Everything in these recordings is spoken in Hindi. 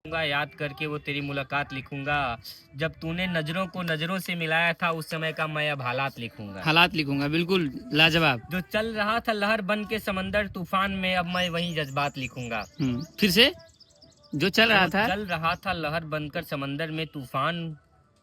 लिखूंगा, याद करके वो तेरी मुलाकात लिखूंगा। जब तूने नजरों को नजरों से मिलाया था, उस समय का मैं अब हालात लिखूंगा। हालात लिखूंगा, बिल्कुल लाजवाब। जो चल रहा था लहर बन के समंदर तूफान में, अब मैं वही जज्बात लिखूंगा। फिर से, जो चल रहा जो था। चल रहा था लहर बनकर समंदर में तूफान,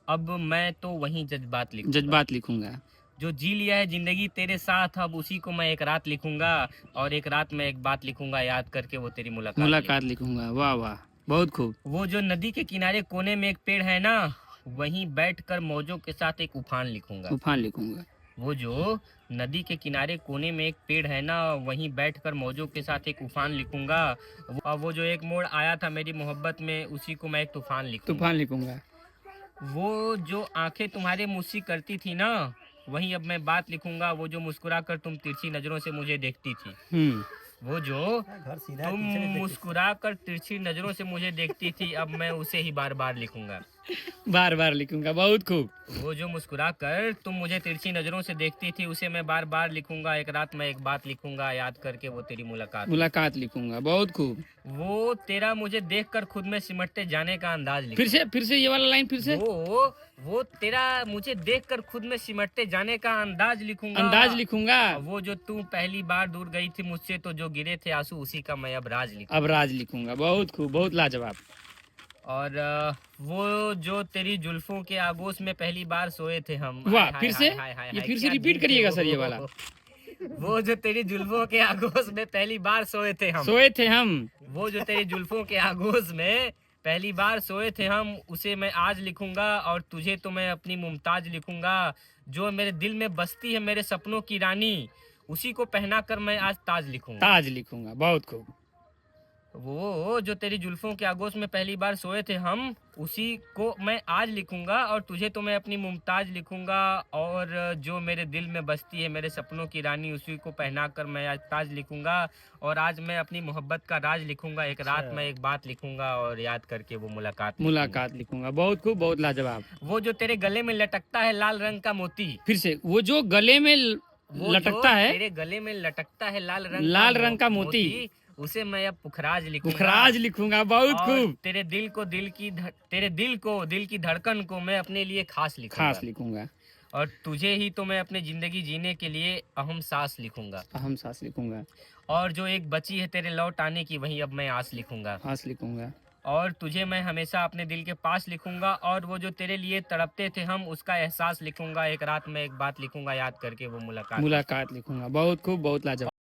अब मैं तो वही जज्बात लिखूंगा। जज्बात लिखूंगा। जो जी लिया है जिंदगी तेरे साथ, अब उसी को मैं एक रात लिखूंगा। और एक रात में एक बात लिखूंगा, याद करके वो तेरी मुलाकात मुलाकात लिखूंगा। लिखूंगा, वाह वाह, बहुत खूब। वो जो नदी के किनारे कोने में एक पेड़ है ना, वहीं बैठकर मौजों के साथ एक उफान लिखूंगा। तूफान लिखूंगा। वो जो नदी के किनारे कोने में एक पेड़ है ना, वहीं बैठकर मौजों के साथ एक उफान लिखूंगा। और वो जो एक मोड़ आया था मेरी मोहब्बत में, उसी को मैं एक तूफान लिखूंगा। तूफान लिखूंगा। वो जो आंखें तुम्हारे मुझसे करती थी ना, वहीं अब मैं बात लिखूंगा। वो जो मुस्कुरा कर तुम तिरछी नजरों से मुझे देखती थी, वो जो तुम मुस्कुरा कर तिरछी नजरों से मुझे देखती थी, अब मैं उसे ही बार बार लिखूंगा। बार बार लिखूंगा, बहुत खूब। वो जो मुस्कुरा कर तुम मुझे तिरछी नजरों से देखती थी, उसे मैं बार बार लिखूंगा। एक रात मैं एक बात लिखूंगा, याद करके वो तेरी मुलाकात मुलाकात लिखूंगा, बहुत खूब। वो तेरा मुझे देखकर खुद में सिमटते जाने का अंदाज फिर से ये वाला लाइन फिर से। वो तेरा मुझे देखकर खुद में सिमटते जाने का अंदाज लिखूंगा। अंदाज लिखूंगा। वो जो तू पहली बार दूर गई थी मुझसे, तो जो गिरे थे आंसू, उसी का मैं अब राज लिखूंगा। अब राज लिखूंगा, बहुत खूब, बहुत लाजवाब। और वो जो तेरी जुल्फों के आगोश में पहली बार सोए थे हम। वाह, फिर से, ये फिर से क्या रिपीट दिन थे करिएगा सर, ये वो। वाला। वो जो तेरी जुल्फों के आगोश में पहली बार सोए थे हम। सोए थे हम। वो जो तेरी जुल्फों के आगोश में पहली बार सोए थे हम, उसे मैं आज लिखूंगा। और तुझे तो मैं अपनी मुमताज लिखूंगा। जो मेरे दिल में बसती है मेरे सपनों की रानी, उसी को पहना कर मैं आज ताज लिखूंगा। ताज लिखूंगा, बहुत खूब। वो जो तेरी जुल्फों के आगोश में पहली बार सोए थे हम, उसी को मैं आज लिखूंगा। और तुझे तो मैं अपनी मुमताज लिखूंगा। और जो मेरे दिल में बसती है मेरे सपनों की रानी, उसी को पहना कर मैं आज ताज लिखूंगा। और आज मैं अपनी मोहब्बत का राज लिखूंगा। एक रात में एक बात लिखूंगा, और याद करके वो मुलाकात मुलाकात लिखूंगा, बहुत खूब, बहुत लाजवाब। वो जो तेरे गले में लटकता है लाल रंग का मोती। फिर से, वो जो गले में लटकता है, तेरे गले में लटकता है लाल रंग का मोती, उसे मैं अब पुखराज लिखूंगा। पुखराज लिखूंगा, बहुत खूब। तेरे दिल को दिल की धड़कन को मैं अपने लिए खास लिखूंगा। और तुझे ही तो मैं अपने जिंदगी जीने के लिए अहम सांस लिखूंगा। अहम सांस लिखूंगा। और जो एक बची है तेरे लौट आने की, वही अब मैं आस लिखूंगा। आस लिखूंगा। और तुझे मैं हमेशा अपने दिल के पास लिखूंगा। और वो जो तेरे लिए तड़पते थे हम, उसका एहसास लिखूंगा। एक रात में एक बात लिखूंगा, याद करके वो मुलाकात लिखूंगा, बहुत खूब, बहुत लाजवाब।